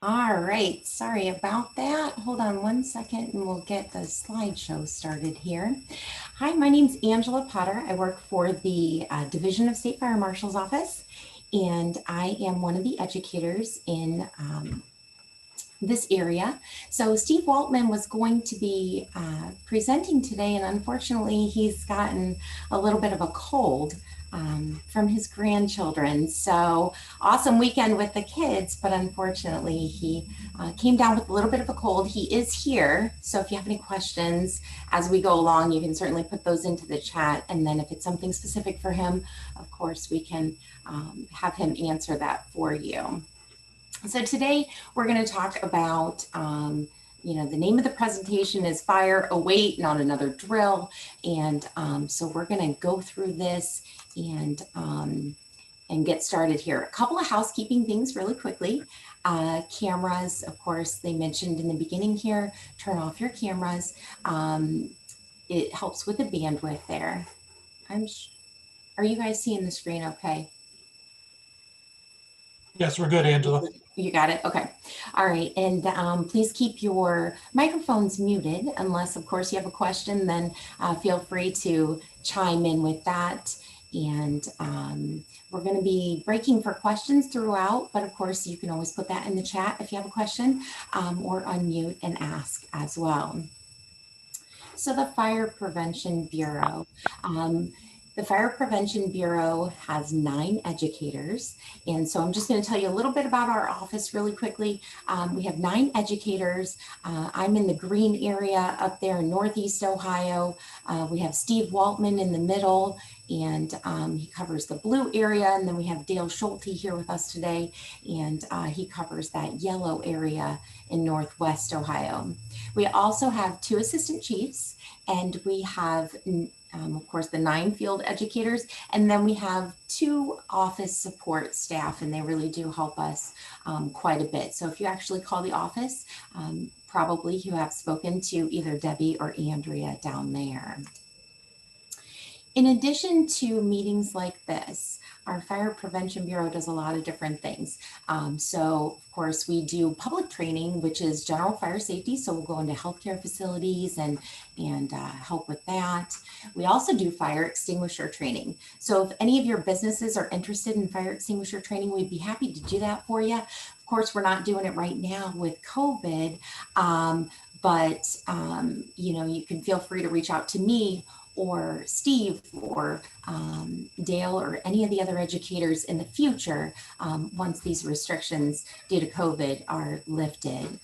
All right, sorry about that. Hold on one second and we'll get the slideshow started here. Hi, my name's Angela Potter. I work for the Division of State Fire Marshal's office, and I am one of the educators in this area. So Steve Waltman was going to be presenting today, and unfortunately he's gotten a little bit of a cold from his grandchildren. So awesome weekend with the kids, but unfortunately he came down with a little bit of a cold. He is here, so if you have any questions as we go along, you can certainly put those into the chat, and then if it's something specific for him, of course we can have him answer that for you. So today we're going to talk about, the name of the presentation is Fire Await, Not Another Drill. And so we're going to go through this and get started here. A couple of housekeeping things really quickly. Cameras, of course, they mentioned in the beginning here, turn off your cameras. It helps with the bandwidth there. Are you guys seeing the screen okay? Yes, we're good, Angela. You got it? Okay. All right. And please keep your microphones muted unless, of course, you have a question, then feel free to chime in with that. And we're going to be breaking for questions throughout, but of course, you can always put that in the chat if you have a question or unmute and ask as well. So the Fire Prevention Bureau. The Fire Prevention Bureau has 9 educators. And so I'm just going to tell you a little bit about our office really quickly. We have 9 educators. I'm in the green area up there in Northeast Ohio. We have Steve Waltman in the middle, and he covers the blue area. And then we have Dale Schulte here with us today, and he covers that yellow area in Northwest Ohio. We also have 2 assistant chiefs, and we have of course, the 9 field educators, and then we have 2 office support staff, and they really do help us quite a bit. So if you actually call the office, probably you have spoken to either Debbie or Andrea down there. In addition to meetings like this, our Fire Prevention Bureau does a lot of different things. So, of course, we do public training, which is general fire safety. So we'll go into healthcare facilities and help with that. We also do fire extinguisher training. So if any of your businesses are interested in fire extinguisher training, we'd be happy to do that for you. Of course, we're not doing it right now with COVID, but you can feel free to reach out to me or Steve or Dale or any of the other educators in the future once these restrictions due to COVID are lifted.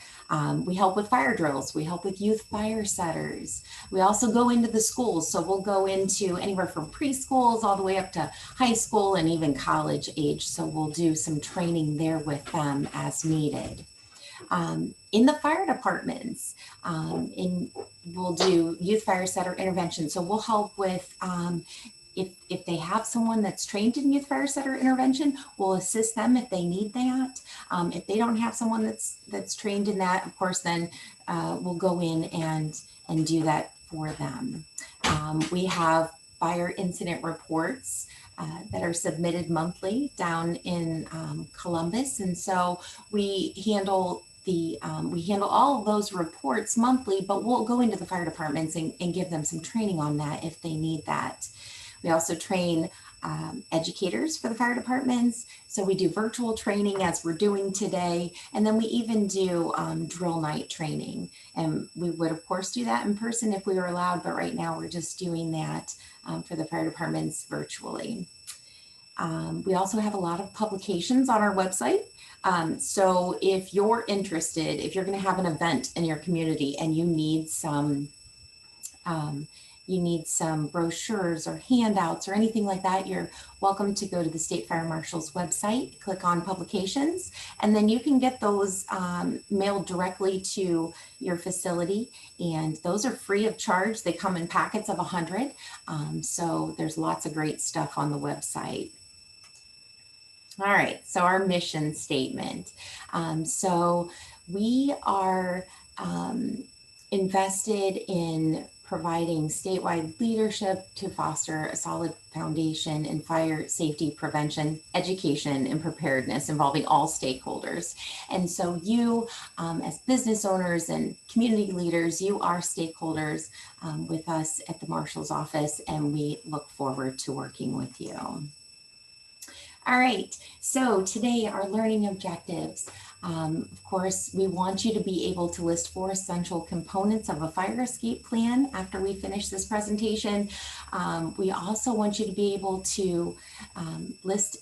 We help with fire drills. We help with youth fire setters. We also go into the schools. So we'll go into anywhere from preschools all the way up to high school and even college age. So we'll do some training there with them as needed. In the fire departments, we'll do youth fire setter intervention. So we'll help with if they have someone that's trained in youth fire setter intervention, we'll assist them if they need that. If they don't have someone that's trained in that, of course, then we'll go in and do that for them. We have fire incident reports that are submitted monthly down in Columbus, and so we handle all of those reports monthly, but we'll go into the fire departments and give them some training on that if they need that. We also train educators for the fire departments. So we do virtual training as we're doing today. And then we even do drill night training. And we would, of course, do that in person if we were allowed. But right now we're just doing that for the fire departments virtually. We also have a lot of publications on our website. So if you're interested, if you're going to have an event in your community and you need some brochures or handouts or anything like that, you're welcome to go to the State Fire Marshal's website, click on publications, and then you can get those mailed directly to your facility. And those are free of charge. They come in packets of 100. So there's lots of great stuff on the website. All right, so our mission statement. So we are invested in providing statewide leadership to foster a solid foundation in fire safety prevention, education, and preparedness involving all stakeholders. And so you, as business owners and community leaders, you are stakeholders with us at the Marshal's office, and we look forward to working with you. All right, so today our learning objectives. Of course, we want you to be able to list 4 essential components of a fire escape plan after we finish this presentation. We also want you to be able to list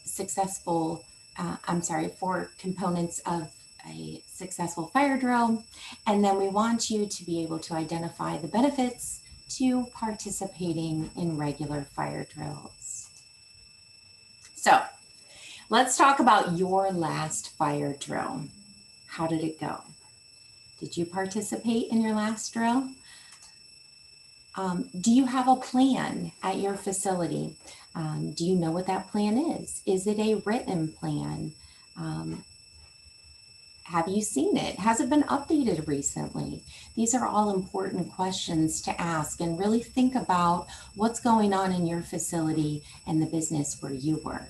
4 components of a successful fire drill. And then we want you to be able to identify the benefits to participating in regular fire drills. So, let's talk about your last fire drill. How did it go? Did you participate in your last drill? Do you have a plan at your facility? Do you know what that plan is? Is it a written plan? Have you seen it? Has it been updated recently? These are all important questions to ask, and really think about what's going on in your facility and the business where you work.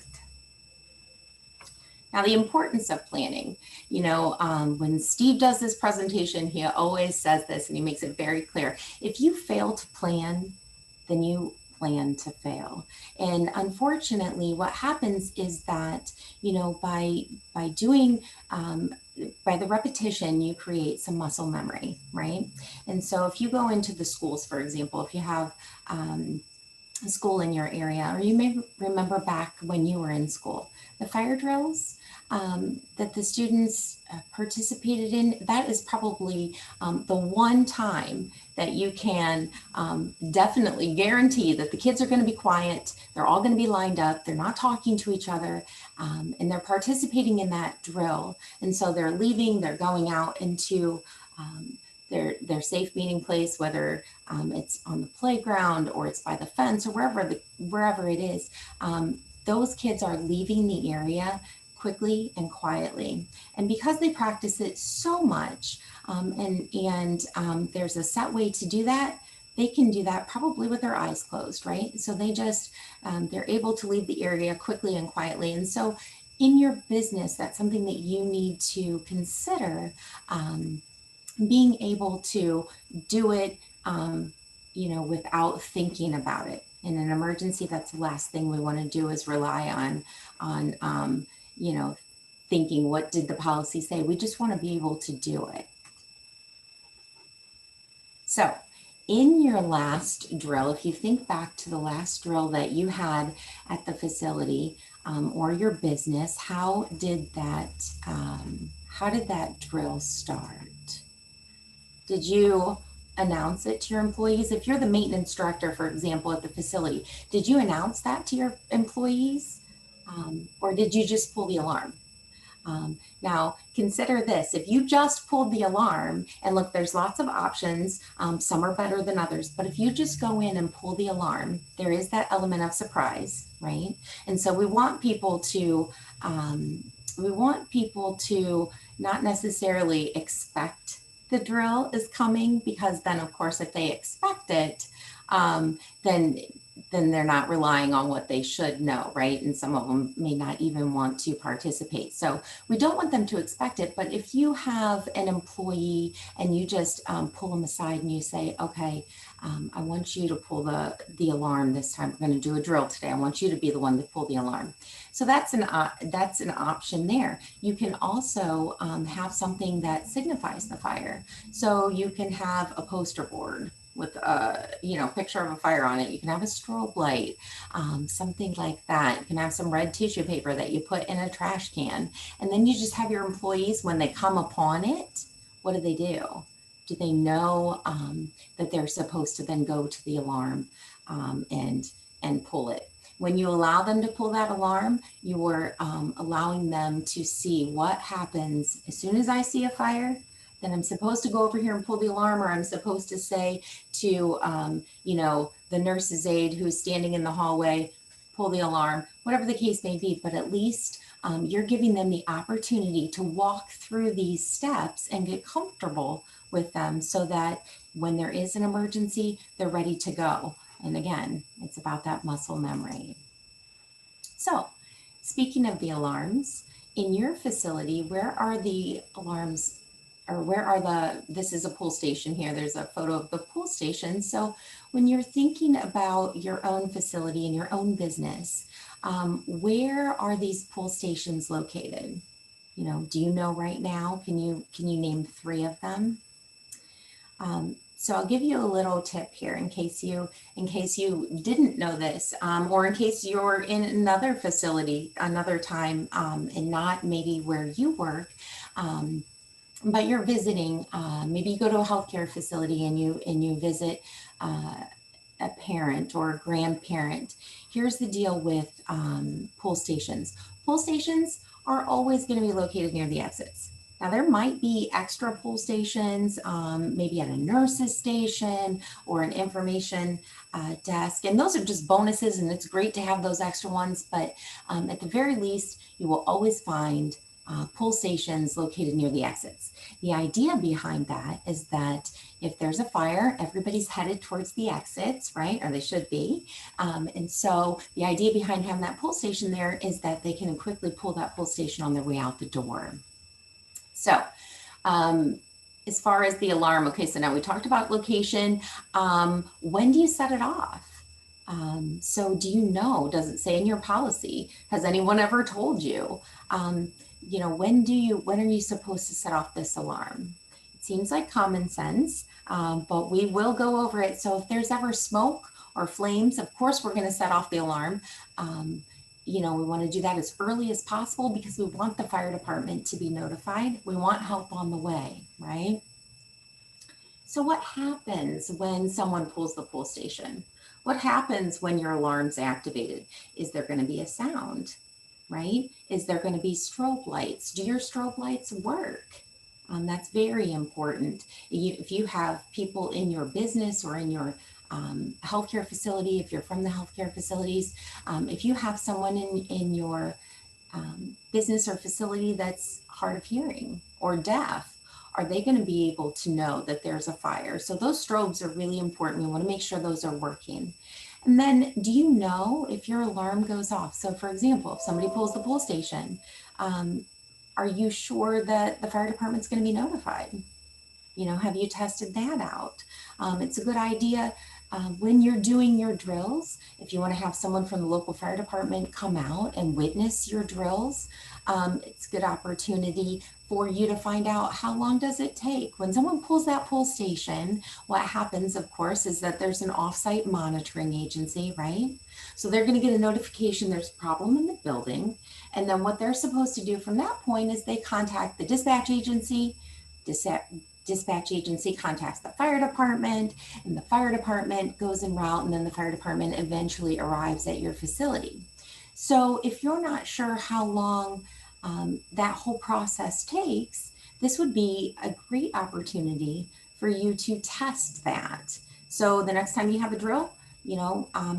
Now, the importance of planning, when Steve does this presentation, he always says this, and he makes it very clear. If you fail to plan, then you plan to fail. And unfortunately, what happens is that, by the repetition, you create some muscle memory, right? And so if you go into the schools, for example, if you have a school in your area, or you may remember back when you were in school, the fire drills that the students participated in, that is probably the one time that you can definitely guarantee that the kids are going to be quiet, they're all going to be lined up, they're not talking to each other, and they're participating in that drill. And so they're leaving, they're going out into their safe meeting place, whether it's on the playground or it's by the fence or wherever it is. Those kids are leaving the area quickly and quietly. And because they practice it so much, and there's a set way to do that, they can do that probably with their eyes closed, right? So they're able to leave the area quickly and quietly. And so in your business, that's something that you need to consider, being able to do it, without thinking about it. In an emergency, that's the last thing we want to do is rely on thinking, what did the policy say? We just want to be able to do it. So in your last drill, if you think back to the last drill that you had at the facility or your business, how did that drill start? Did you announce it to your employees? If you're the maintenance director, for example, at the facility, did you announce that to your employees? Or did you just pull the alarm? Now, consider this. If you just pulled the alarm, and look, there's lots of options. Some are better than others. But if you just go in and pull the alarm, there is that element of surprise, right? And so we want people to not necessarily expect the drill is coming, because then, of course, if they expect it, then they're not relying on what they should know, right? And some of them may not even want to participate. So we don't want them to expect it. But if you have an employee and you just pull them aside and you say, okay, I want you to pull the alarm this time. We're going to do a drill today. I want you to be the one to pull the alarm. So that's an option there. You can also have something that signifies the fire. So you can have a poster board with a picture of a fire on it. You can have a strobe light, something like that. You can have some red tissue paper that you put in a trash can. And then you just have your employees, when they come upon it, what do? Do they know that they're supposed to then go to the alarm and pull it? When you allow them to pull that alarm, you are allowing them to see what happens as soon as I see a fire. Then I'm supposed to go over here and pull the alarm, or I'm supposed to say to, the nurse's aide who's standing in the hallway, pull the alarm, whatever the case may be. But at least you're giving them the opportunity to walk through these steps and get comfortable with them, so that when there is an emergency, they're ready to go. And again, it's about that muscle memory. So speaking of the alarms, in your facility, where are the alarms, or where are this is a pool station here. There's a photo of the pool station. So when you're thinking about your own facility and your own business, where are these pool stations located? Do you know right now? Can you name 3 of them? So I'll give you a little tip here in case you didn't know this, or in case you're in another facility another time, and not maybe where you work, but you're visiting. Maybe you go to a healthcare facility and you visit a parent or a grandparent. Here's the deal with pool stations. Pool stations are always going to be located near the exits. Now, there might be extra pool stations, maybe at a nurse's station or an information desk, and those are just bonuses, and it's great to have those extra ones, but at the very least, you will always find pool stations located near the exits. The idea behind that is that if there's a fire, everybody's headed towards the exits, right? Or they should be. And so the idea behind having that pool station there is that they can quickly pull that pool station on their way out the door. So as far as the alarm, okay, so now we talked about location. When do you set it off? So do you know, does it say in your policy? Has anyone ever told you? When are you supposed to set off this alarm? It seems like common sense, but we will go over it. So if there's ever smoke or flames, of course, we're going to set off the alarm. We want to do that as early as possible because we want the fire department to be notified. We want help on the way, right? So what happens when someone pulls the pool station? What happens when your alarm's activated? Is there going to be a sound, right? Is there going to be strobe lights? Do your strobe lights work? That's very important. If you have people in your business or in your healthcare facility, if you're from the healthcare facilities, if you have someone in your business or facility that's hard of hearing or deaf, are they going to be able to know that there's a fire? So those strobes are really important. We want to make sure those are working. And then, do you know if your alarm goes off? So for example, if somebody pulls the pool station, are you sure that the fire department's going to be notified? Have you tested that out? It's a good idea when you're doing your drills, if you want to have someone from the local fire department come out and witness your drills, it's a good opportunity for you to find out how long does it take. When someone pulls that pool station, what happens, of course, is that there's an off-site monitoring agency, right? So they're going to get a notification there's a problem in the building. And then what they're supposed to do from that point is they contact the dispatch agency. Dispatch agency contacts the fire department, and the fire department goes en route, and then the fire department eventually arrives at your facility. So if you're not sure how long that whole process takes, this would be a great opportunity for you to test that. So the next time you have a drill,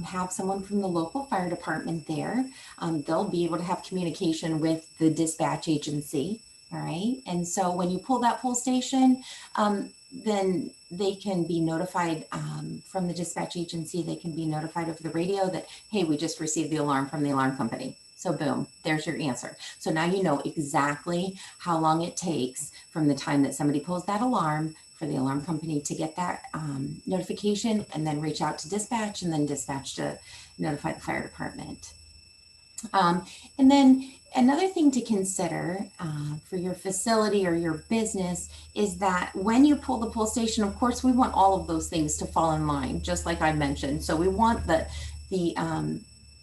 have someone from the local fire department there. They'll be able to have communication with the dispatch agency. All right. And so when you pull that pull station, then they can be notified from the dispatch agency. They can be notified over the radio that, hey, we just received the alarm from the alarm company. So boom, there's your answer. So now you know exactly how long it takes from the time that somebody pulls that alarm for the alarm company to get that notification and then reach out to dispatch and then dispatch to notify the fire department. And then another thing to consider for your facility or your business is that when you pull the pull station, of course, we want all of those things to fall in line, just like I mentioned. So we want the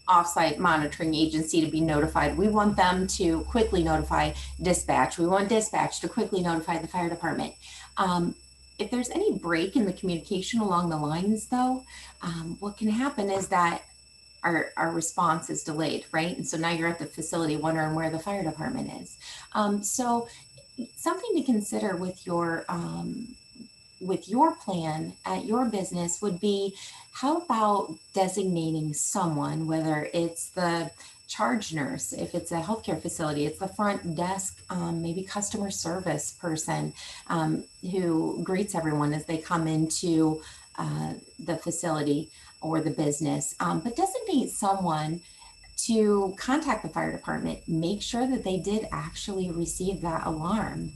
offsite monitoring agency to be notified. We want them to quickly notify dispatch. We want dispatch to quickly notify the fire department. If there's any break in the communication along the lines, though, what can happen is that our response is delayed, right? And so now you're at the facility wondering where the fire department is. So something to consider with your plan at your business would be, how about designating someone, whether it's the charge nurse. If it's a healthcare facility, it's the front desk, maybe customer service person who greets everyone as they come into the facility or the business. But designate someone to contact the fire department, make sure that they did actually receive that alarm.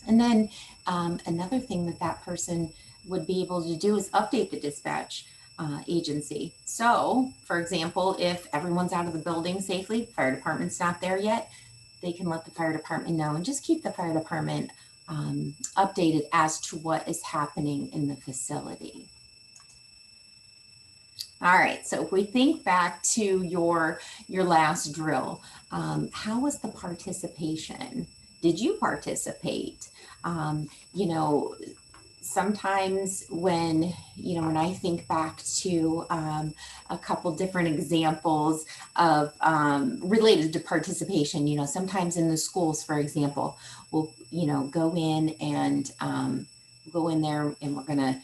And then another thing that that person would be able to do is update the dispatch agency. So, for example, if everyone's out of the building safely, fire department's not there yet, they can let the fire department know and just keep the fire department updated as to what is happening in the facility. All right, so if we think back to your last drill, how was the participation? Did you participate? You know, sometimes when I think back to a couple different examples of related to participation, sometimes in the schools, for example, we'll, go in and go in there and we're going to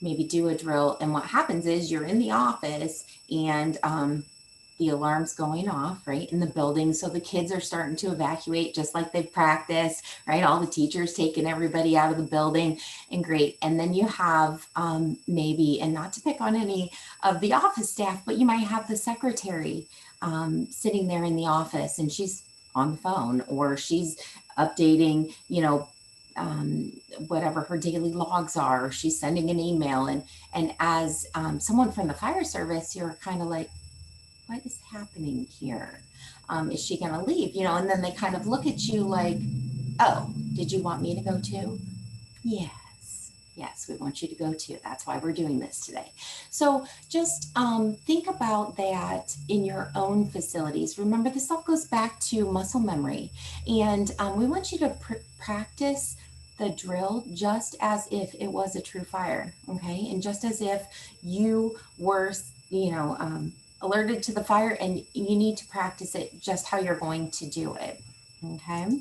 maybe do a drill. And what happens is you're in the office and the alarm's going off, right, in the building. So the kids are starting to evacuate just like they've practiced, right? All the teachers taking everybody out of the building, and great. And then you have maybe, and not to pick on any of the office staff, but you might have the secretary sitting there in the office and she's on the phone or she's updating, whatever her daily logs are, she's sending an email. And as someone from the fire service, you're kind of like, what is happening here? Is she going to leave? And then they kind of look at you like, oh, did you want me to go too? Yes, we want you to go too. That's why we're doing this today. So just think about that in your own facilities. Remember, this all goes back to muscle memory. And we want you to practice the drill just as if it was a true fire, okay? And just as if you were, alerted to the fire, and you need to practice it just how you're going to do it, okay?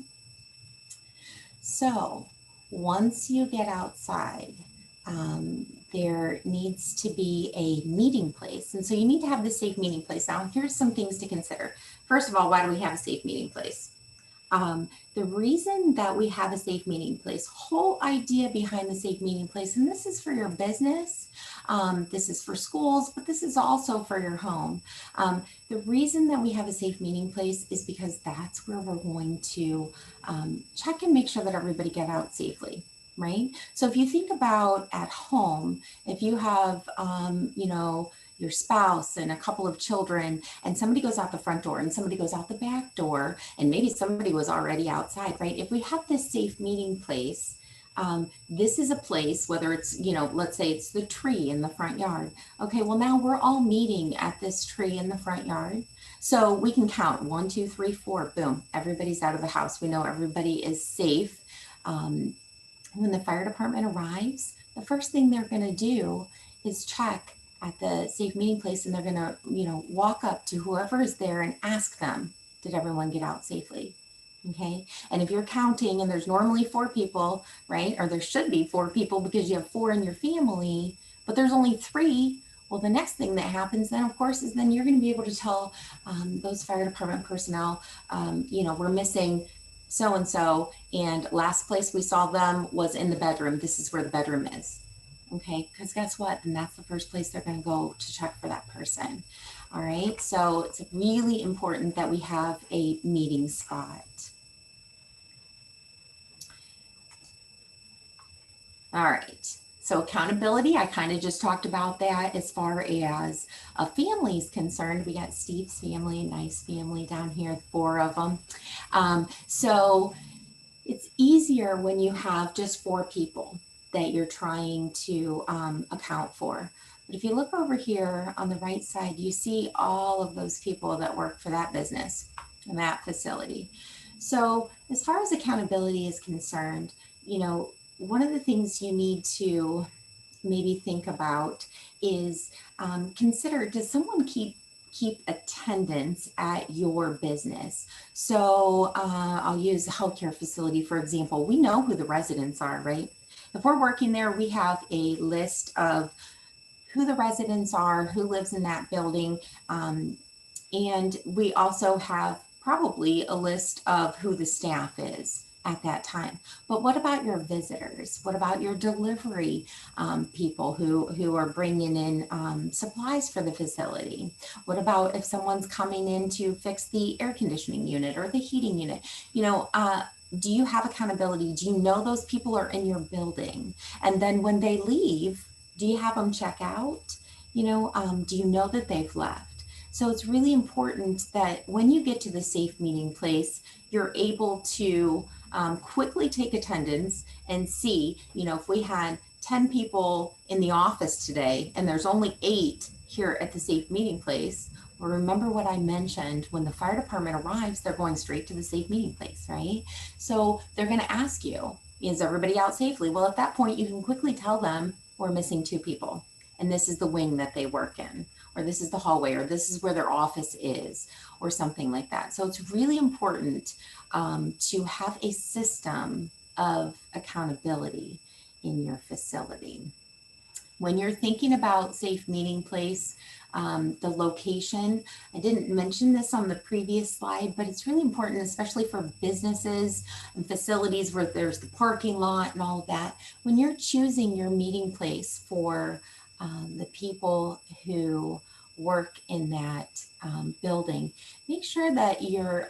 So once you get outside, there needs to be a meeting place. And so you need to have the safe meeting place. Now, here's some things to consider. First of all, why do we have a safe meeting place? The reason that we have a safe meeting place, whole idea behind the safe meeting place, and this is for your business, this is for schools, but this is also for your home. The reason that we have a safe meeting place is because that's where we're going to check and make sure that everybody get out safely, right? So if you think about at home, if you have, your spouse and a couple of children, and somebody goes out the front door and somebody goes out the back door, and maybe somebody was already outside, right? If we have this safe meeting place, this is a place, whether it's, let's say it's the tree in the front yard. Okay, well, now we're all meeting at this tree in the front yard. So we can count 1, 2, 3, 4, boom, everybody's out of the house. We know everybody is safe. When the fire department arrives, the first thing they're going to do is check at the safe meeting place, and they're going to, walk up to whoever is there and ask them, did everyone get out safely? Okay. And if you're counting and there's normally 4 people, right? Or there should be 4 people because you have 4 in your family, but there's only 3. Well, the next thing that happens then, of course, is then you're going to be able to tell those fire department personnel, we're missing so-and-so, and last place we saw them was in the bedroom. This is where the bedroom is. Okay, because guess what? And that's the first place they're going to go to check for that person. All right, so it's really important that we have a meeting spot. All right, so accountability, I kind of just talked about that. As far as a family is concerned, we got Steve's family, nice family down here, 4 of them. So it's easier when you have just 4 people that you're trying to account for. But if you look over here on the right side, you see all of those people that work for that business and that facility. So as far as accountability is concerned, one of the things you need to maybe think about is consider, does someone keep attendance at your business? So I'll use a healthcare facility, for example. We know who the residents are, right? If we're working there, we have a list of who the residents are, who lives in that building. And we also have probably a list of who the staff is at that time. But what about your visitors? What about your delivery people who are bringing in supplies for the facility? What about if someone's coming in to fix the air conditioning unit or the heating unit? You know, do you have accountability? Do you know those people are in your building? And then when they leave, do you have them check out? You know, do you know that they've left? So it's really important that when you get to the safe meeting place, you're able to quickly take attendance and see, you know, if we had 10 people in the office today and there's only 8 here at the safe meeting place, well, remember what I mentioned, when the fire department arrives, they're going straight to the safe meeting place, right? So they're going to ask you, is everybody out safely? Well, at that point, you can quickly tell them we're missing 2 people and this is the wing that they work in, or this is the hallway, or this is where their office is, or something like that. So it's really important to have a system of accountability in your facility. When you're thinking about safe meeting place, the location, I didn't mention this on the previous slide, but it's really important, especially for businesses and facilities where there's the parking lot and all of that. When you're choosing your meeting place for the people who work in that building, make sure that you're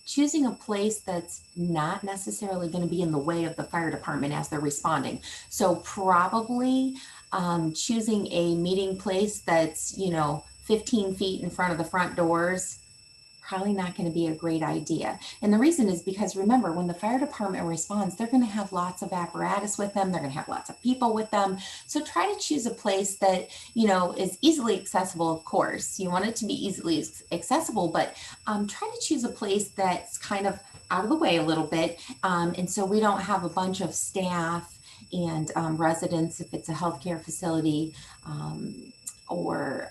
choosing a place that's not necessarily going to be in the way of the fire department as they're responding. So probably choosing a meeting place that's, you know, 15 feet in front of the front doors, probably not going to be a great idea. And the reason is because, remember, when the fire department responds, they're going to have lots of apparatus with them. They're going to have lots of people with them. So try to choose a place that, you know, is easily accessible. Of course, you want it to be easily accessible, but try to choose a place that's kind of out of the way a little bit. And so we don't have a bunch of staff and residents, if it's a healthcare facility, or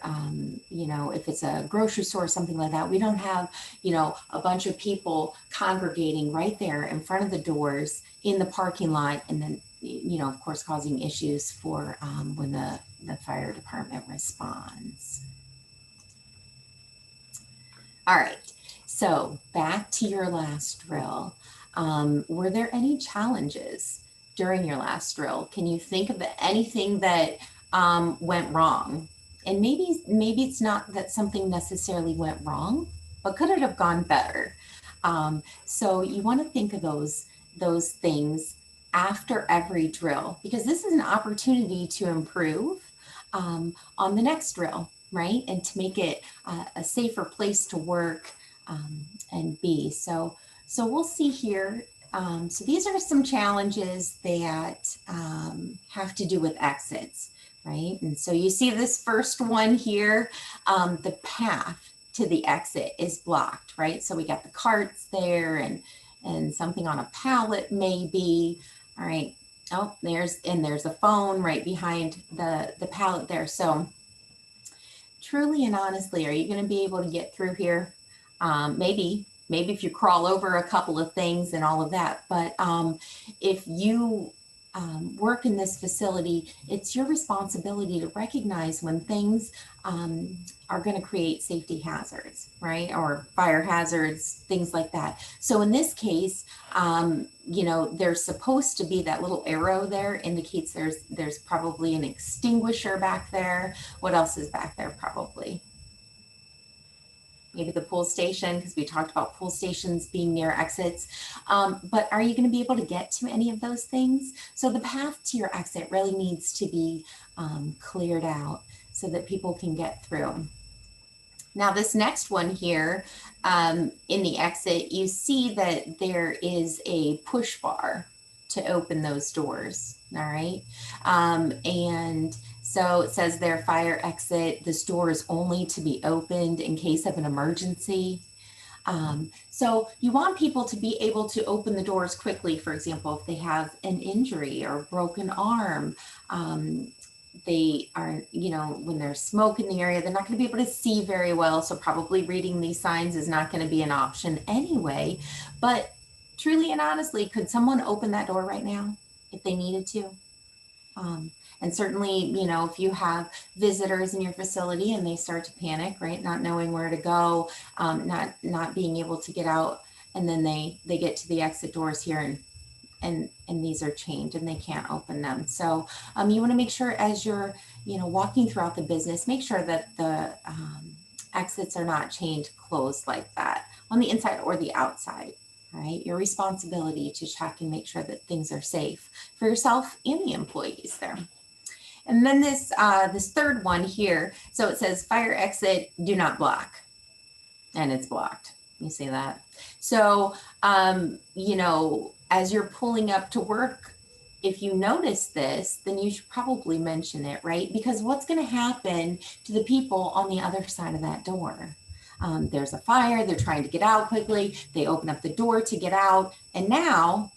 you know, if it's a grocery store or something like that, we don't have, you know, a bunch of people congregating right there in front of the doors in the parking lot, and then, you know, of course, causing issues for when the fire department responds. All right, so back to your last drill. Were there any challenges during your last drill? Can you think of anything that went wrong? And maybe it's not that something necessarily went wrong, but could it have gone better? So you want to think of those things after every drill, because this is an opportunity to improve on the next drill, right? And to make it a safer place to work and be. So we'll see here. So these are some challenges that have to do with exits, right? And so you see this first one here, the path to the exit is blocked, right? So we got the carts there and something on a pallet maybe. All right. Oh, there's a phone right behind the pallet there. So truly and honestly, are you going to be able to get through here? Maybe if you crawl over a couple of things and all of that, but if you work in this facility, it's your responsibility to recognize when things are going to create safety hazards, right? Or fire hazards, things like that. So in this case, you know, there's supposed to be that little arrow there indicates there's probably an extinguisher back there. What else is back there? Probably maybe the pool station, because we talked about pool stations being near exits. But are you going to be able to get to any of those things? So the path to your exit really needs to be cleared out so that people can get through. Now this next one here, in the exit, you see that there is a push bar to open those doors, all right? And so it says there, fire exit, this door is only to be opened in case of an emergency. So you want people to be able to open the doors quickly. For example, if they have an injury or a broken arm, they are, you know, when there's smoke in the area, they're not going to be able to see very well. So probably reading these signs is not going to be an option anyway. But truly and honestly, could someone open that door right now if they needed to? And certainly, you know, if you have visitors in your facility and they start to panic, right, not knowing where to go, not being able to get out, and then they get to the exit doors here and these are chained and they can't open them. So you want to make sure as you're, you know, walking throughout the business, make sure that the exits are not chained closed like that on the inside or the outside. Right, your responsibility to check and make sure that things are safe for yourself and the employees there. And then this third one here, so it says fire exit, do not block, and it's blocked. You see that? So, you know, as you're pulling up to work, if you notice this, then you should probably mention it, right? Because what's going to happen to the people on the other side of that door? There's a fire, they're trying to get out quickly, they open up the door to get out, and now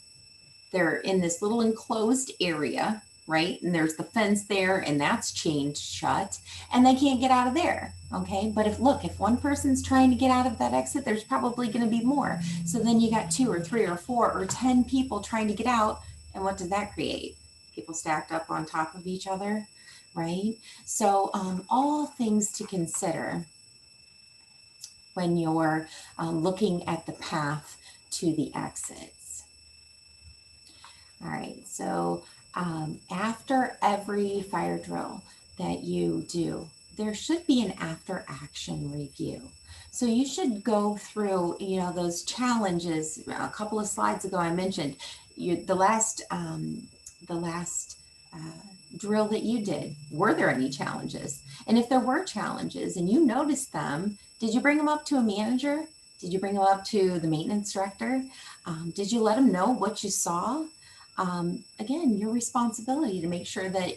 they're in this little enclosed area, right? And there's the fence there, and that's chained shut, and they can't get out of there, okay? But if one person's trying to get out of that exit, there's probably gonna be more. So then you got 2 or 3 or 4 or 10 people trying to get out, and what does that create? People stacked up on top of each other, right? So all things to consider when you're looking at the path to the exits. All right, so after every fire drill that you do, there should be an after action review. So you should go through, you know, those challenges. A couple of slides ago, I mentioned the last drill that you did. Were there any challenges? And if there were challenges and you noticed them, did you bring them up to a manager? Did you bring them up to the maintenance director? Did you let them know what you saw? Again, your responsibility to make sure that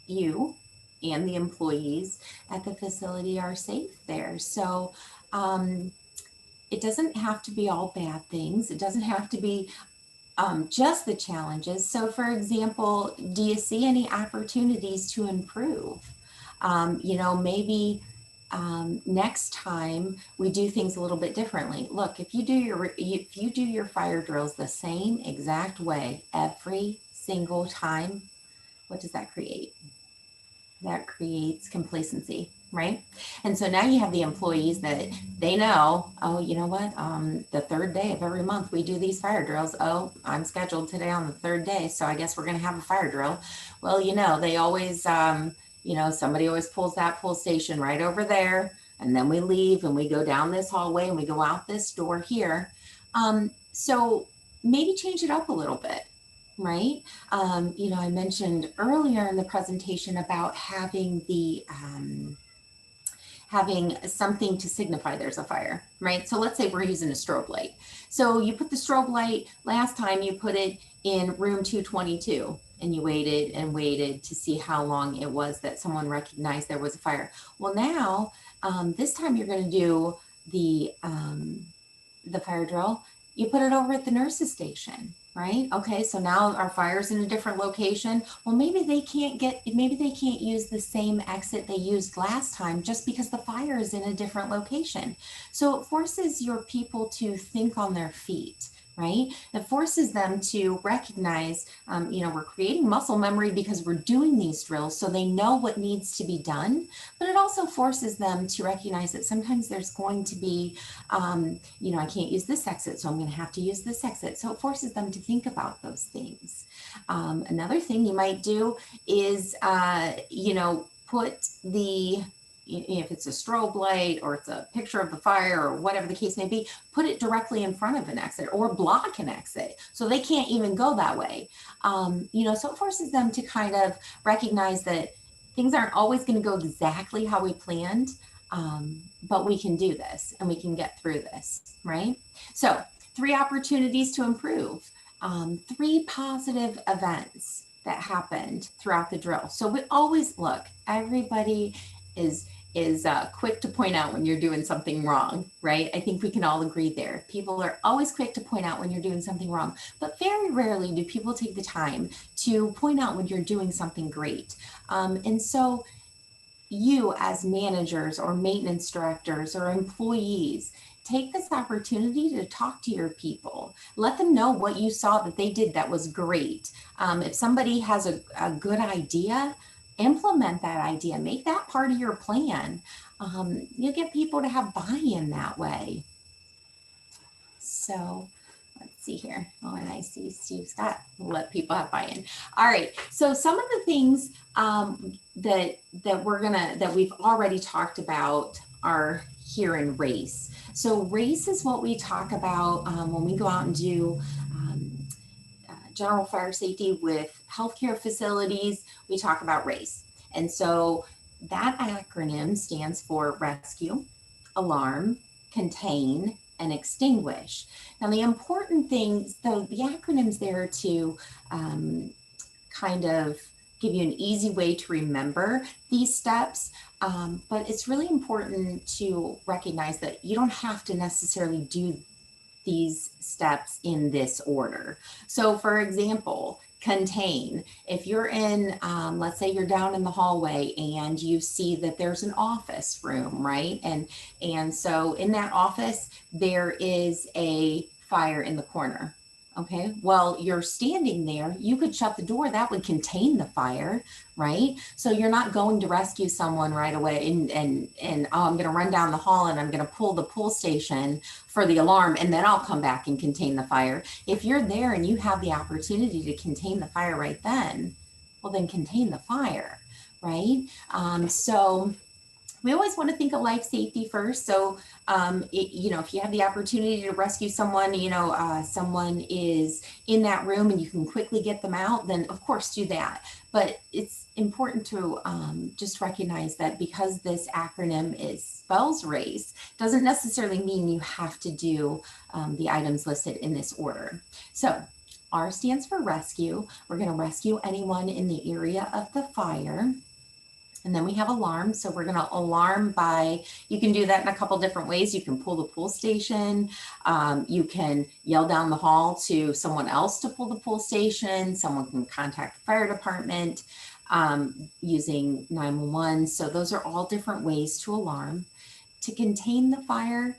you and the employees at the facility are safe there. So it doesn't have to be all bad things. It doesn't have to be just the challenges. So for example, do you see any opportunities to improve? You know, maybe next time we do things a little bit differently. Look, if you do your fire drills the same exact way every single time, what does that create? That creates complacency, right? And so now you have the employees that they know, oh, you know what? The third day of every month we do these fire drills. Oh, I'm scheduled today on the third day, so I guess we're going to have a fire drill. Well, you know, they always you know, somebody always pulls that pull station right over there, and then we leave and we go down this hallway and we go out this door here. So maybe change it up a little bit, right? You know, I mentioned earlier in the presentation about having having something to signify there's a fire, right? So let's say we're using a strobe light. So you put the strobe light, last time you put it in room 222, and you waited and waited to see how long it was that someone recognized there was a fire. Well, now, this time you're going to do the fire drill. You put it over at the nurse's station, right? Okay, so now our fire's in a different location. Well, maybe they can't use the same exit they used last time just because the fire is in a different location. So it forces your people to think on their feet, right? It forces them to recognize, you know, we're creating muscle memory because we're doing these drills so they know what needs to be done, but it also forces them to recognize that sometimes there's going to be, you know, I can't use this exit, so I'm going to have to use this exit. So it forces them to think about those things. Another thing you might do is, you know, put the, if it's a strobe light or it's a picture of the fire or whatever the case may be, put it directly in front of an exit or block an exit so they can't even go that way. You know, so it forces them to kind of recognize that things aren't always going to go exactly how we planned, but we can do this and we can get through this, right? So 3 opportunities to improve, 3 positive events that happened throughout the drill. So we always look, everybody is quick to point out when you're doing something wrong, right? I think we can all agree there. People are always quick to point out when you're doing something wrong, but very rarely do people take the time to point out when you're doing something great. And so you as managers or maintenance directors or employees, take this opportunity to talk to your people. Let them know what you saw that they did that was great. If somebody has a good idea, implement that idea. Make that part of your plan. You get people to have buy-in that way. So let's see here. Oh, and I see Steve Scott. Let people have buy-in. All right. So some of the things that we've already talked about are here in RACE. So RACE is what we talk about when we go out and do general fire safety with healthcare facilities. We talk about RACE. And so that acronym stands for rescue, alarm, contain, and extinguish. Now, the important things, though, the acronym's there to kind of give you an easy way to remember these steps, but it's really important to recognize that you don't have to necessarily do these steps in this order. So for example, contain. If you're in, let's say you're down in the hallway and you see that there's an office room, right? And so in that office, there is a fire in the corner. Okay, well, you're standing there, you could shut the door, that would contain the fire, right? So you're not going to rescue someone right away and oh, I'm gonna run down the hall and I'm gonna pull the pull station for the alarm and then I'll come back and contain the fire. If you're there and you have the opportunity to contain the fire right then, well then contain the fire, right? So we always want to think of life safety first. So, if you have the opportunity to rescue someone, someone is in that room and you can quickly get them out, then of course do that. But it's important to just recognize that because this acronym spells RACE, doesn't necessarily mean you have to do the items listed in this order. So R stands for rescue. We're going to rescue anyone in the area of the fire. And then we have alarm. So we're going to alarm by, you can do that in a couple different ways. You can pull the pull station. You can yell down the hall to someone else to pull the pull station. Someone can contact the fire department using 911. So those are all different ways to alarm. To contain the fire,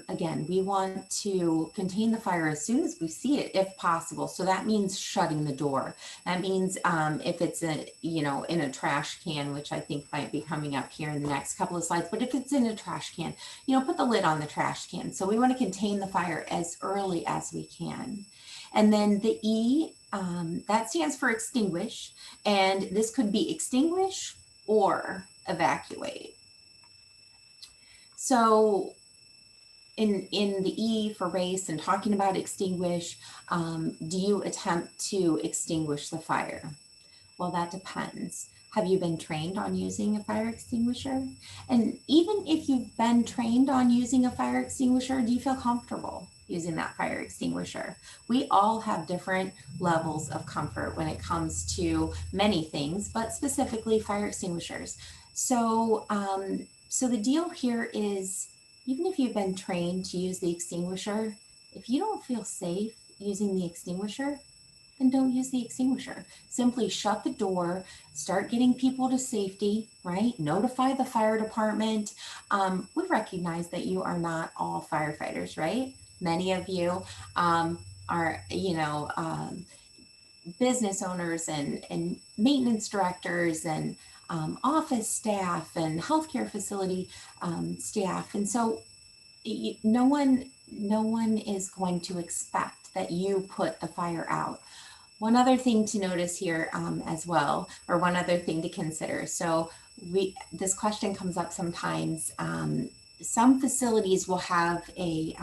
again, we want to contain the fire as soon as we see it, if possible. So that means shutting the door. That means if it's in a trash can, which I think might be coming up here in the next couple of slides, but if it's in a trash can, put the lid on the trash can. So we want to contain the fire as early as we can. And then the E, that stands for extinguish. And this could be extinguish or evacuate. So in the E for RACE and talking about extinguish, do you attempt to extinguish the fire? Well, that depends. Have you been trained on using a fire extinguisher? And even if you've been trained on using a fire extinguisher, do you feel comfortable using that fire extinguisher? We all have different levels of comfort when it comes to many things, but specifically fire extinguishers. So, so the deal here is, even if you've been trained to use the extinguisher, if you don't feel safe using the extinguisher, then don't use the extinguisher. Simply shut the door, start getting people to safety, right? Notify the fire department. We recognize that you are not all firefighters, right? Many of you are, business owners and maintenance directors and office staff and healthcare facility staff. And so no one is going to expect that you put the fire out. One other thing to notice here as well, or one other thing to consider. So this question comes up sometimes. Some facilities will have a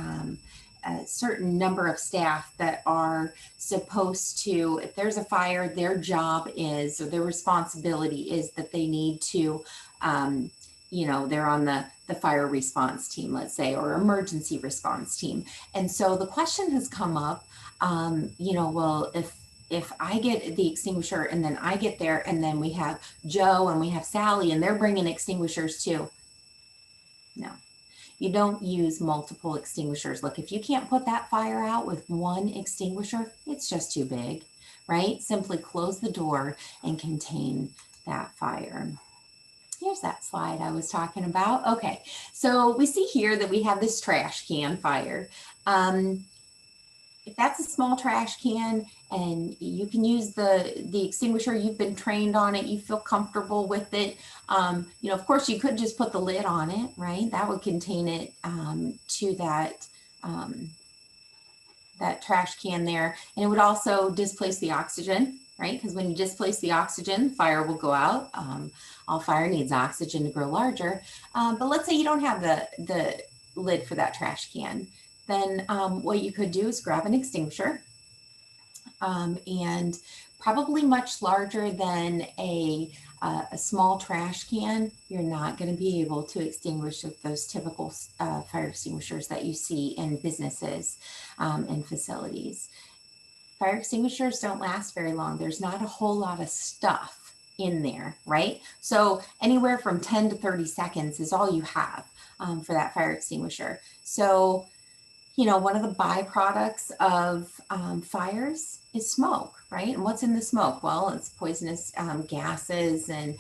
certain number of staff that are supposed to, if there's a fire, their job is, or their responsibility is that they need to, they're on the fire response team, let's say, or emergency response team. And so the question has come up, well, if I get the extinguisher and then I get there and then we have Joe and we have Sally and they're bringing extinguishers too. No. You don't use multiple extinguishers. Look, if you can't put that fire out with one extinguisher, it's just too big, right? Simply close the door and contain that fire. There's that slide I was talking about. Okay, so we see here that we have this trash can fire. If that's a small trash can and you can use the extinguisher, you've been trained on it, you feel comfortable with it, you know, of course you could just put the lid on it, right? That would contain it to that trash can there. And it would also displace the oxygen, right? Because when you displace the oxygen, fire will go out. All fire needs oxygen to grow larger. But let's say you don't have the lid for that trash can. Then what you could do is grab an extinguisher and probably much larger than a small trash can. You're not going to be able to extinguish with those typical fire extinguishers that you see in businesses and facilities. Fire extinguishers don't last very long. There's not a whole lot of stuff in there, right? So anywhere from 10 to 30 seconds is all you have for that fire extinguisher. So, you know, one of the byproducts of fires is smoke, right? And what's in the smoke? Well, it's poisonous gases and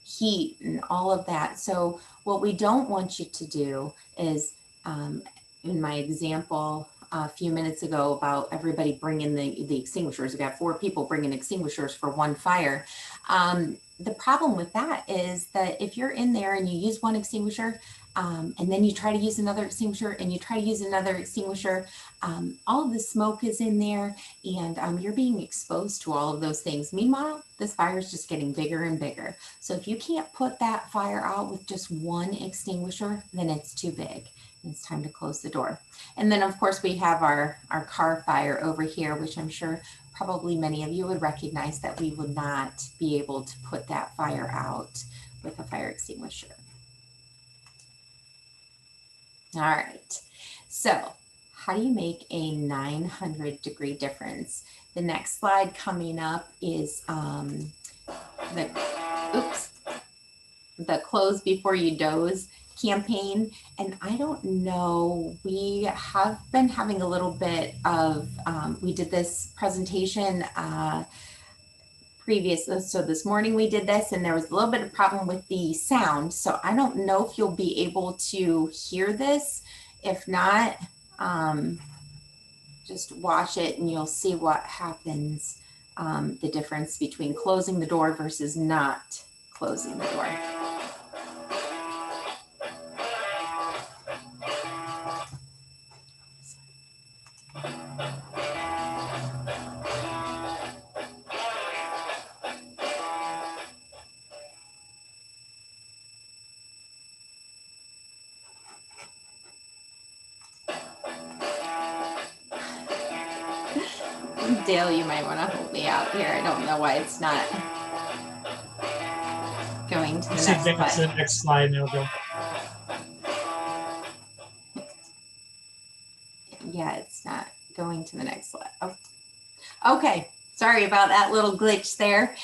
heat and all of that. So what we don't want you to do is, in my example a few minutes ago about everybody bringing the extinguishers, we got 4 people bringing extinguishers for one fire. The problem with that is that if you're in there and you use one extinguisher, and then you try to use another extinguisher and you try to use another extinguisher, all of the smoke is in there and you're being exposed to all of those things. Meanwhile, this fire is just getting bigger and bigger. So if you can't put that fire out with just one extinguisher, then it's too big. It's time to close the door. And then of course we have our car fire over here, which I'm sure probably many of you would recognize that we would not be able to put that fire out with a fire extinguisher. All right, so how do you make a 900-degree difference? The next slide coming up is the Close Before You Doze campaign. And I don't know, we have been having a little bit of, we did this presentation so this morning we did this and there was a little bit of problem with the sound. So I don't know if you'll be able to hear this. If not, just watch it and you'll see what happens, the difference between closing the door versus not closing the door. Dale, you might want to help me out here. I don't know why it's not going to the next slide. That's the next slide, and it'll go. Yeah, it's not going to the next slide. Oh. Okay, sorry about that little glitch there.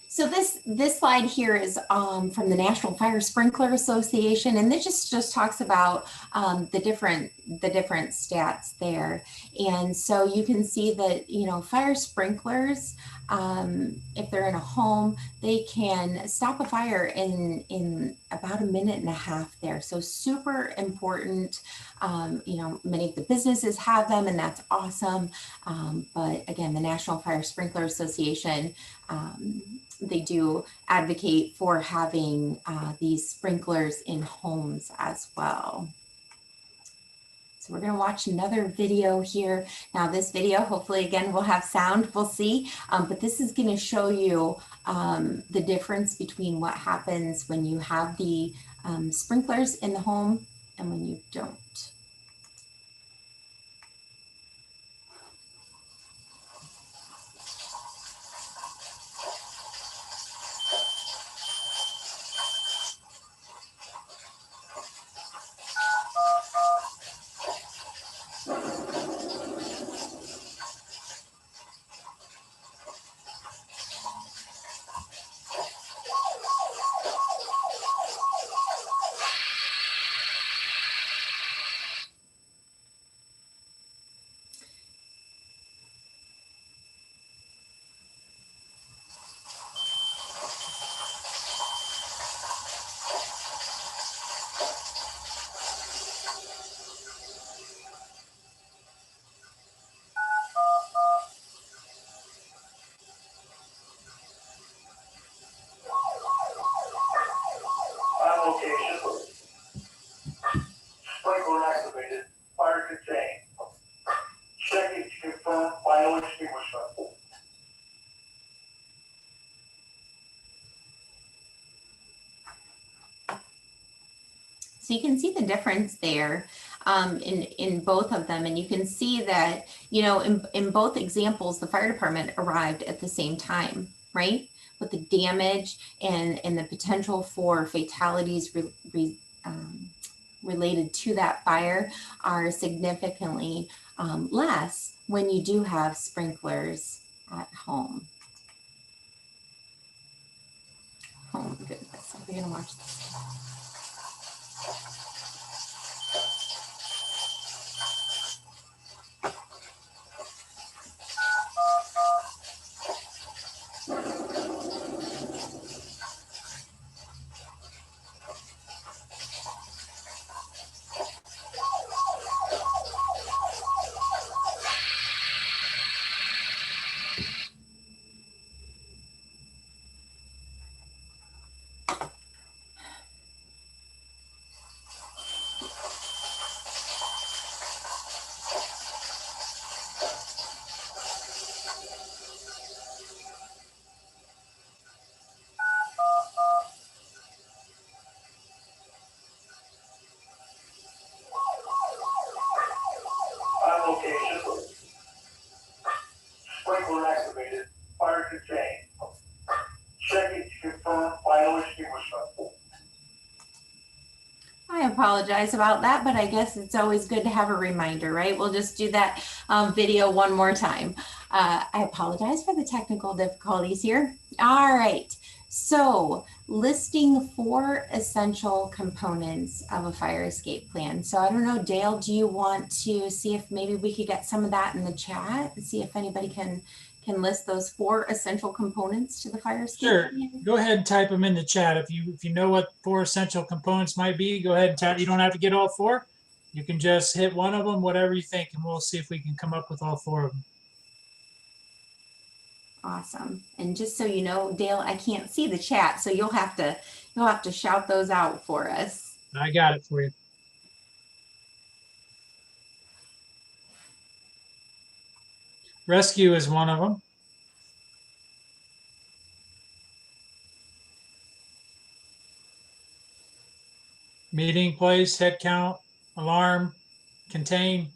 So this slide here is from the National Fire Sprinkler Association, and this just talks about the different stats there. And so you can see that, you know, fire sprinklers, if they're in a home, they can stop a fire in about 1.5 minutes there. So super important. You know, many of the businesses have them, and that's awesome. But again, the National Fire Sprinkler Association, they do advocate for having these sprinklers in homes as well. So we're going to watch another video here. Now this video, hopefully again, will have sound, we'll see, but this is going to show you the difference between what happens when you have the sprinklers in the home and when you don't. So you can see the difference there in both of them. And you can see that, you know, in both examples, the fire department arrived at the same time, right? But the damage and the potential for fatalities related to that fire are significantly less when you do have sprinklers at home. Oh my goodness, are we gonna watch this? On location. Sprinkler activated. Fire contained. Checking to confirm final extinguishment. I apologize about that, but I guess it's always good to have a reminder, right? We'll just do that video one more time. I apologize for the technical difficulties here. All right, so listing 4 essential components of a fire escape plan. So I don't know, Dale, do you want to see if maybe we could get some of that in the chat and see if anybody can list those 4 essential components to the fire escape Sure. plan? Go ahead and type them in the chat. If you know what 4 essential components might be, go ahead and type. You don't have to get all 4. You can just hit one of them, whatever you think, and we'll see if we can come up with all 4 of them. Awesome. And just so you know, Dale, I can't see the chat, so you'll have to shout those out for us. I got it for you. Rescue is one of them. Meeting place, head count, alarm, contain.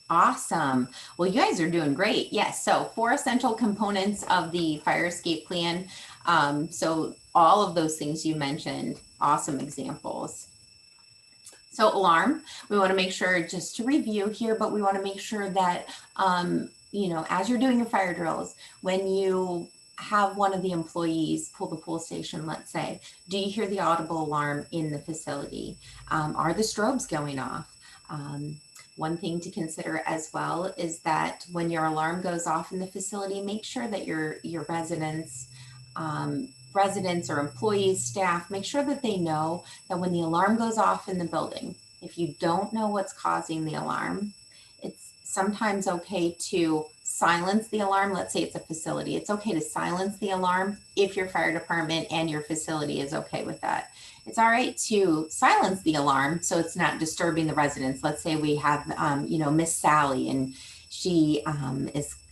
Awesome. Well, you guys are doing great. Yes. So 4 essential components of the fire escape plan. So all of those things you mentioned, awesome examples. So alarm, we want to make sure, just to review here, but we want to make sure that, you know, as you're doing your fire drills, when you have one of the employees pull the pull station, let's say, do you hear the audible alarm in the facility? Are the strobes going off? One thing to consider as well is that when your alarm goes off in the facility, make sure that your residents or employees, staff, make sure that they know that when the alarm goes off in the building, if you don't know what's causing the alarm, it's sometimes okay to silence the alarm. Let's say it's a facility. It's okay to silence the alarm if your fire department and your facility is okay with that. It's all right to silence the alarm so it's not disturbing the residents. Let's say we have, you know, Miss Sally, and she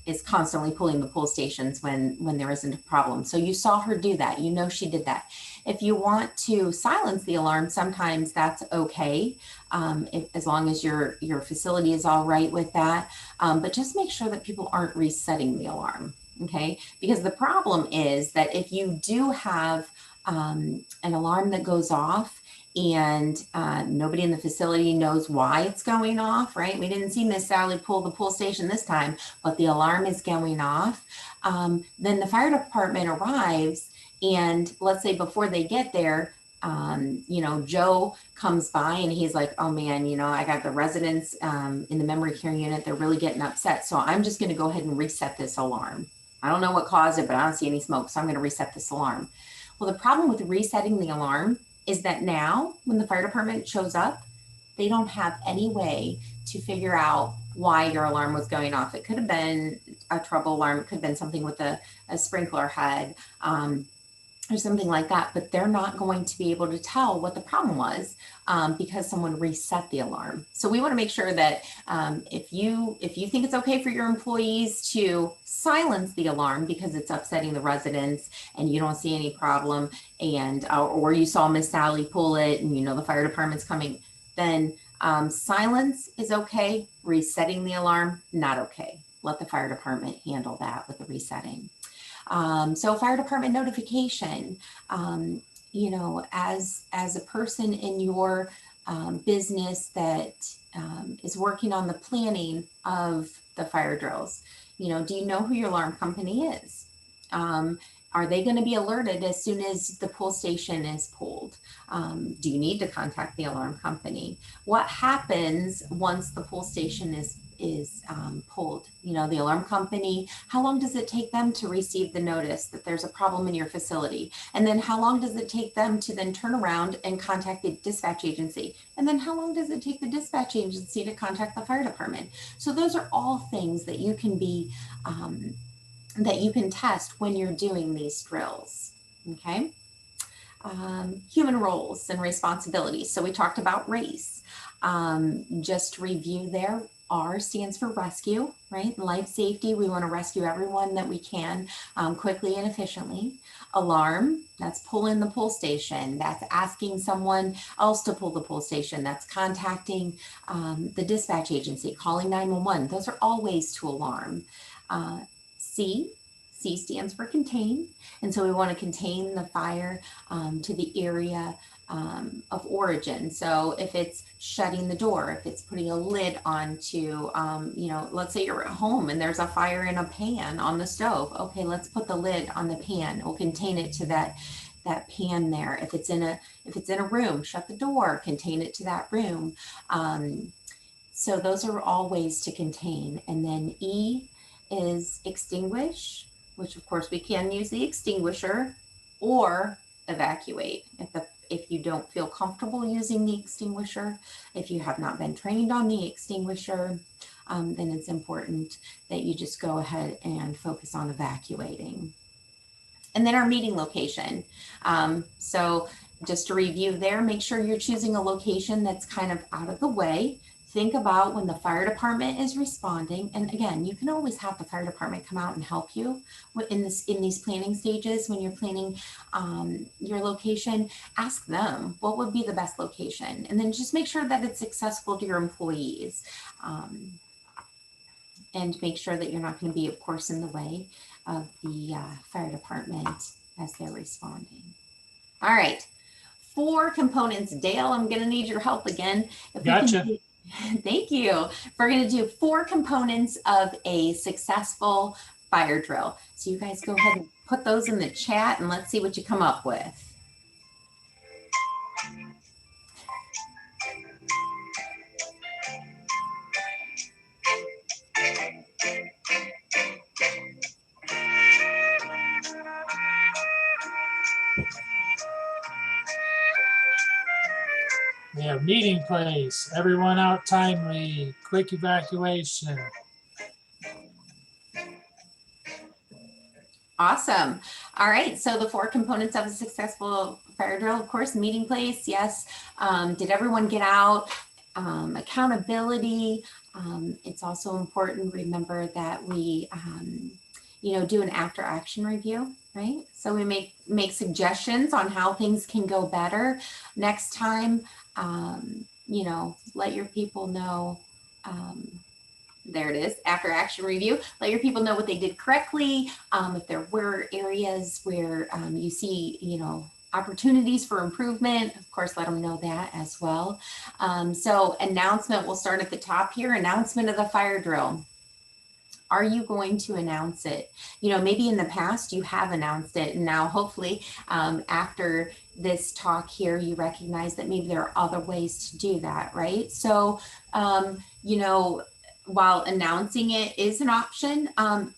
is constantly pulling the pull stations when there isn't a problem. So you saw her do that. You know she did that. If you want to silence the alarm, sometimes that's okay, as long as your facility is all right with that. But just make sure that people aren't resetting the alarm, okay? Because the problem is that if you do have an alarm that goes off and nobody in the facility knows why it's going off, right? We didn't see Miss Sally pull the pull station this time, but the alarm is going off. Then the fire department arrives, and let's say before they get there, you know, Joe comes by and he's like, oh man, you know, I got the residents in the memory care unit, they're really getting upset. So I'm just gonna go ahead and reset this alarm. I don't know what caused it, but I don't see any smoke, so I'm gonna reset this alarm. Well, the problem with resetting the alarm is that now when the fire department shows up, they don't have any way to figure out why your alarm was going off. It could have been a trouble alarm. It could have been something with a sprinkler head. or something like that, but they're not going to be able to tell what the problem was because someone reset the alarm. So we want to make sure that if you think it's okay for your employees to silence the alarm because it's upsetting the residents and you don't see any problem, and or you saw Miss Sally pull it and you know the fire department's coming, then silence is okay. Resetting the alarm, not okay. Let the fire department handle that with the resetting. So fire department notification, you know, as a person in your business that is working on the planning of the fire drills, you know, do you know who your alarm company is? Are they going to be alerted as soon as the pull station is pulled? Do you need to contact the alarm company? What happens once the pull station is pulled? You know, the alarm company, how long does it take them to receive the notice that there's a problem in your facility? And then how long does it take them to then turn around and contact the dispatch agency? And then how long does it take the dispatch agency to contact the fire department? So those are all things that you can be that you can test when you're doing these drills. Okay. Human roles and responsibilities. So we talked about race. Just to review there, R stands for rescue, right? Life safety, we want to rescue everyone that we can quickly and efficiently. Alarm, that's pulling the pull station. That's asking someone else to pull the pull station. That's contacting the dispatch agency, calling 911. Those are all ways to alarm. C stands for contain. And so we want to contain the fire to the area of origin. So if it's shutting the door, if it's putting a lid onto, you know, let's say you're at home and there's a fire in a pan on the stove. Okay, let's put the lid on the pan. We'll contain it to that pan there. If it's in a room, shut the door, contain it to that room. So those are all ways to contain. And then E is extinguish, which of course we can use the extinguisher, or evacuate. If you don't feel comfortable using the extinguisher, if you have not been trained on the extinguisher, then it's important that you just go ahead and focus on evacuating. And then our meeting location. So just to review there, make sure you're choosing a location that's kind of out of the way. Think about when the fire department is responding. And again, you can always have the fire department come out and help you in these planning stages. When you're planning your location, ask them what would be the best location, and then just make sure that it's accessible to your employees, and make sure that you're not going to be, of course, in the way of the fire department as they're responding. All right, 4 components. Dale, I'm going to need your help again. Gotcha. Thank you. We're going to do 4 components of a successful fire drill. So you guys go ahead and put those in the chat and let's see what you come up with. We have meeting place, everyone out timely, quick evacuation. Awesome. All right. So the 4 components of a successful fire drill, of course, meeting place. Yes. Did everyone get out? Accountability. It's also important. Remember that we, you know, do an after action review, right? So we make suggestions on how things can go better next time. You know, let your people know. There it is, after action review. Let your people know what they did correctly. If there were areas where you see, you know, opportunities for improvement, of course, let them know that as well. So announcement, we'll start at the top here. Announcement of the fire drill. Are you going to announce it? You know, maybe in the past you have announced it, and now hopefully after this talk here, you recognize that maybe there are other ways to do that, right? So, you know, while announcing it is an option,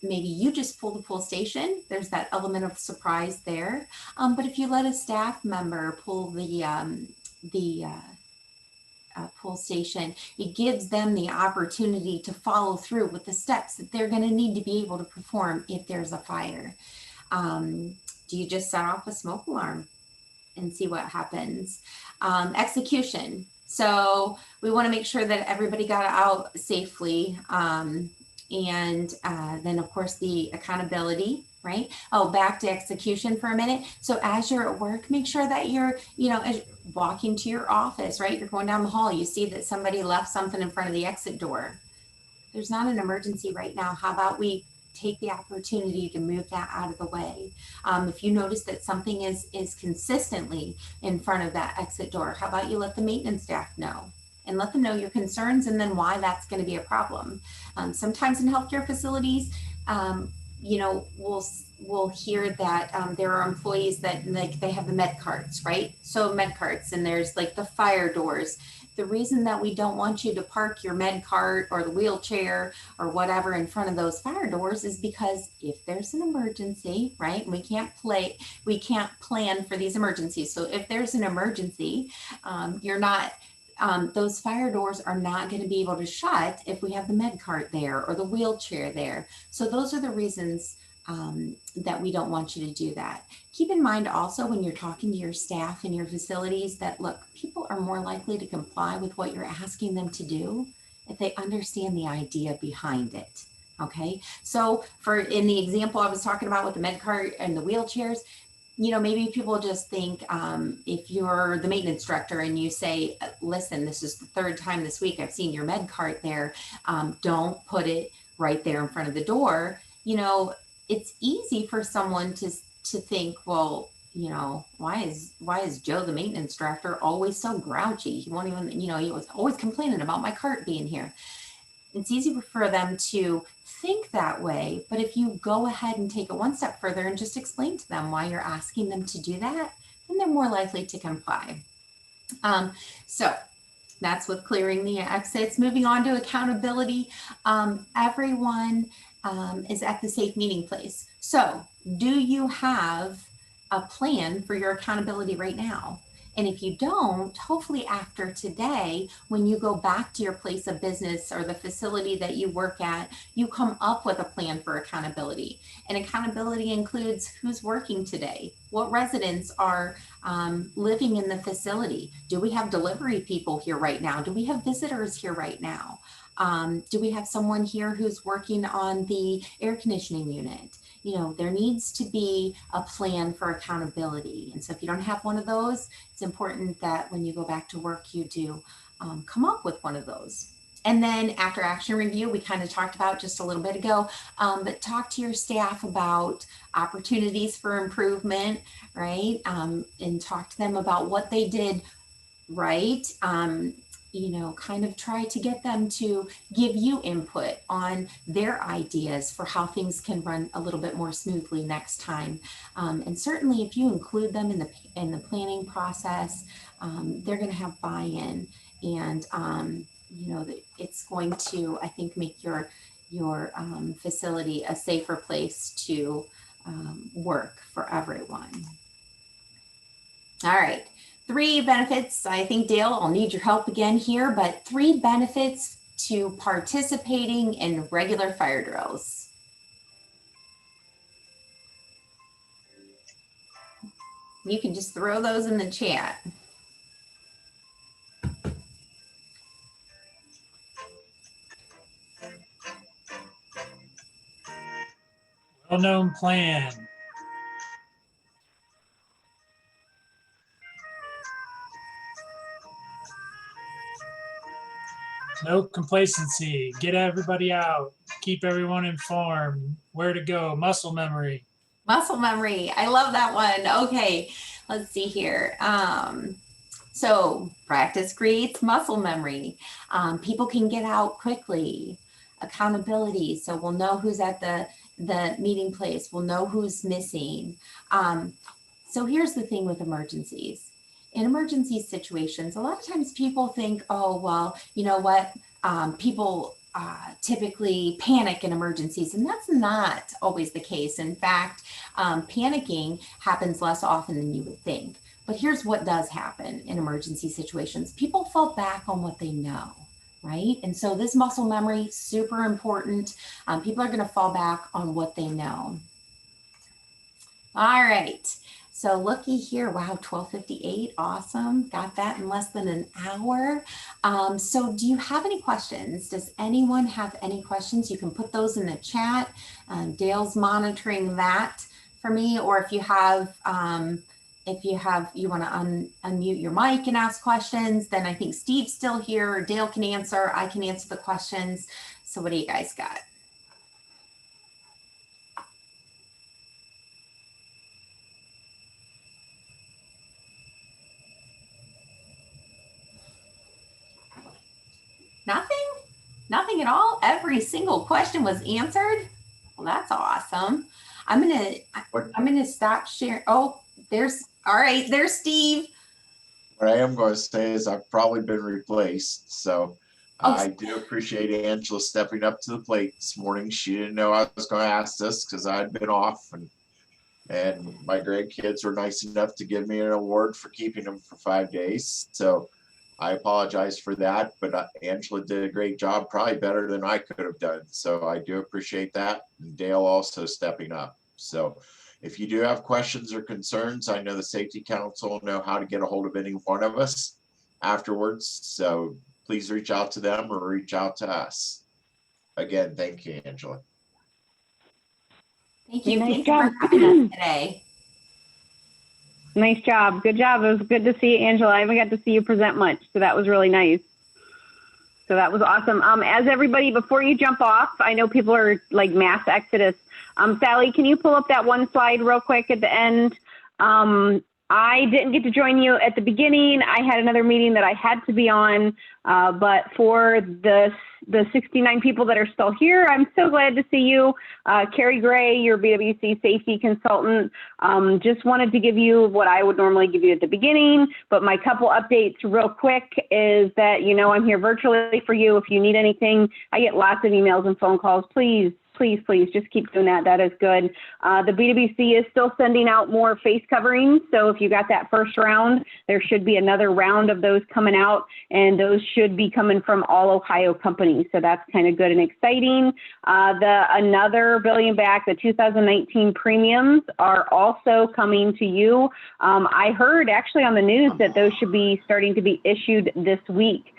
maybe you just pull the pull station. There's that element of surprise there. But if you let a staff member pull the pull station, it gives them the opportunity to follow through with the steps that they're going to need to be able to perform if there's a fire. Do you just set off a smoke alarm and see what happens? Execution. So we want to make sure that everybody got out safely. And then of course the accountability, right? Oh, back to execution for a minute. So as you're at work, make sure that you're, as walking to your office, right? You're going down the hall, you see that somebody left something in front of the exit door. There's not an emergency right now. How about we take the opportunity to move that out of the way? If you notice that something is consistently in front of that exit door, how about you let the maintenance staff know and let them know your concerns and then why that's going to be a problem. Sometimes in healthcare facilities, we'll hear that there are employees that like they have the med carts, right? So med carts, and there's like the fire doors. The reason that we don't want you to park your med cart or the wheelchair or whatever in front of those fire doors is because if there's an emergency, right? We can't plan for these emergencies. So if there's an emergency, those fire doors are not going to be able to shut if we have the med cart there or the wheelchair there. So those are the reasons that we don't want you to do that. Keep in mind also when you're talking to your staff in your facilities that, look, people are more likely to comply with what you're asking them to do if they understand the idea behind it. Okay, so in the example I was talking about with the med cart and the wheelchairs, maybe people just think if you're the maintenance director and you say, listen, this is the third time this week I've seen your med cart there, don't put it right there in front of the door. It's easy for someone to think, well, why is Joe, the maintenance director, always so grouchy? He won't even, he was always complaining about my cart being here. It's easy for them to think that way, but if you go ahead and take it one step further and just explain to them why you're asking them to do that, then they're more likely to comply. So that's with clearing the exits. Moving on to accountability. Everyone is at the safe meeting place. So do you have a plan for your accountability right now? And if you don't, hopefully after today, when you go back to your place of business or the facility that you work at, you come up with a plan for accountability. And accountability includes who's working today, what residents are living in the facility. Do we have delivery people here right now? Do we have visitors here right now? Do we have someone here who's working on the air conditioning unit? There needs to be a plan for accountability. And so if you don't have one of those, it's important that when you go back to work, you do come up with one of those. And then after action review, we kind of talked about just a little bit ago, but talk to your staff about opportunities for improvement, right? And talk to them about what they did right. Kind of try to get them to give you input on their ideas for how things can run a little bit more smoothly next time. And certainly if you include them in the planning process, they're going to have buy-in, and it's going to, I think, make your facility a safer place to work for everyone. All right. 3 benefits. I think, Dale, I'll need your help again here, but 3 benefits to participating in regular fire drills. You can just throw those in the chat. Well-known plan. No complacency. Get everybody out. Keep everyone informed. Where to go. Muscle memory. Muscle memory. I love that one. Okay, let's see here. So practice creates muscle memory. People can get out quickly. Accountability. So we'll know who's at the meeting place. We'll know who's missing. So here's the thing with emergencies. In emergency situations, a lot of times people think, oh, well, you know what? People typically panic in emergencies, and that's not always the case. In fact, panicking happens less often than you would think. But here's what does happen in emergency situations. People fall back on what they know, right? And so this muscle memory, super important. People are going to fall back on what they know. All right. So looky here. Wow, 12:58. Awesome. Got that in less than an hour. So do you have any questions? Does anyone have any questions? You can put those in the chat. Dale's monitoring that for me. Or if you have, you want to unmute your mic and ask questions, then I think Steve's still here, or Dale can answer. I can answer the questions. So what do you guys got? Nothing? Nothing at all? Every single question was answered? Well, that's awesome. I'm gonna stop sharing. Oh, all right, there's Steve. What I am going to say is I've probably been replaced. So Oh. I do appreciate Angela stepping up to the plate this morning. She didn't know I was going to ask this because I'd been off, and my grandkids were nice enough to give me an award for keeping them for 5 days. So I apologize for that, but Angela did a great job, probably better than I could have done. So I do appreciate that. And Dale also stepping up. So if you do have questions or concerns, I know the Safety Council will know how to get a hold of any one of us afterwards. So please reach out to them or reach out to us. Again, thank you, Angela. Thank you. Nice Thank you job. for having us today. Nice job. Good job. It was good to see you, Angela. I haven't got to see you present much, so that was really nice. So that was awesome. As everybody, before you jump off, I know people are like mass exodus. Sally, can you pull up that one slide real quick at the end? I didn't get to join you at the beginning. I had another meeting that I had to be on, but for the 69 people that are still here, I'm so glad to see you. Carrie Gray, your BWC safety consultant. Just wanted to give you what I would normally give you at the beginning, but my couple updates real quick is that, I'm here virtually for you. If you need anything, I get lots of emails and phone calls. Please just keep doing that. That is good. The BWC is still sending out more face coverings. So if you got that first round, there should be another round of those coming out, and those should be coming from all Ohio companies. So that's kind of good and exciting. Another billion back, the 2019 premiums are also coming to you. I heard actually on the news that those should be starting to be issued this week.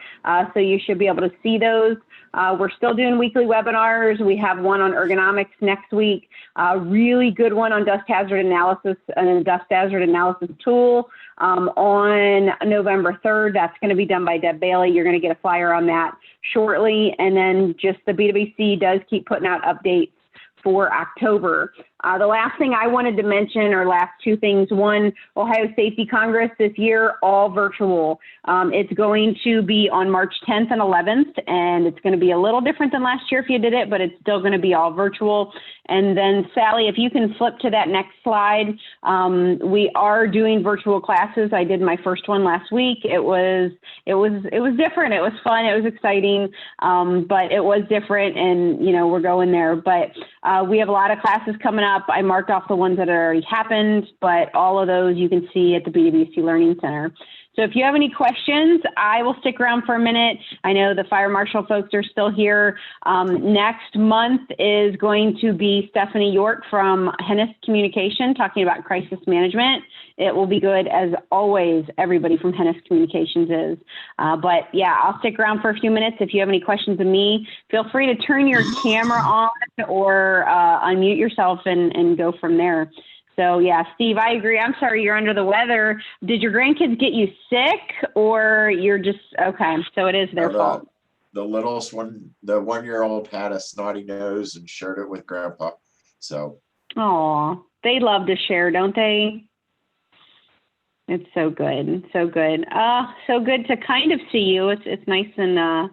So you should be able to see those. We're still doing weekly webinars. We have one on ergonomics next week, a really good one on dust hazard analysis and a dust hazard analysis tool on November 3rd. That's going to be done by Deb Bailey. You're going to get a flyer on that shortly. And then just the BWC does keep putting out updates for October. The last thing I wanted to mention, or last two things, one, Ohio Safety Congress this year, all virtual. It's going to be on March 10th and 11th, and it's going to be a little different than last year if you did it, but it's still going to be all virtual. And then Sally, if you can flip to that next slide, we are doing virtual classes. I did my first one last week. It was different. It was fun. It was exciting, but it was different, and we're going there. But we have a lot of classes coming up. I marked off the ones that already happened, but all of those you can see at the BWC Learning Center. So if you have any questions, I will stick around for a minute. I know the fire marshal folks are still here. Next month is going to be Stephanie York from Hennis Communication talking about crisis management. It will be good, as always, everybody from Hennis Communications is. But yeah, I'll stick around for a few minutes. If you have any questions of me, feel free to turn your camera on or unmute yourself and go from there. So yeah, Steve, I agree. I'm sorry you're under the weather. Did your grandkids get you sick, or you're just, okay, so it is their fault. The littlest one, the 1-year-old, had a snotty nose and shared it with Grandpa. So. Oh, they love to share, don't they? It's so good. So good. So good to kind of see you. It's nice, and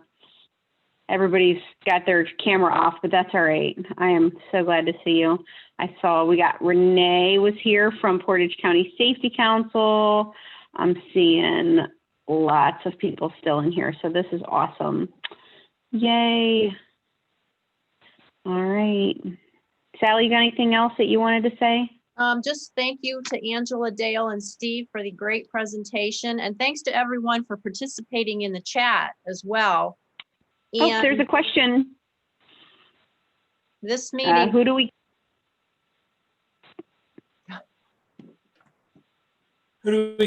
everybody's got their camera off, but that's all right. I am so glad to see you. I saw we got Renee was here from Portage County Safety Council. I'm seeing lots of people still in here, so this is awesome. Yay. All right. Sally, you got anything else that you wanted to say? Just thank you to Angela, Dale, and Steve for the great presentation. And thanks to everyone for participating in the chat as well. And oh, there's a question. This meeting. Who do we? Who do we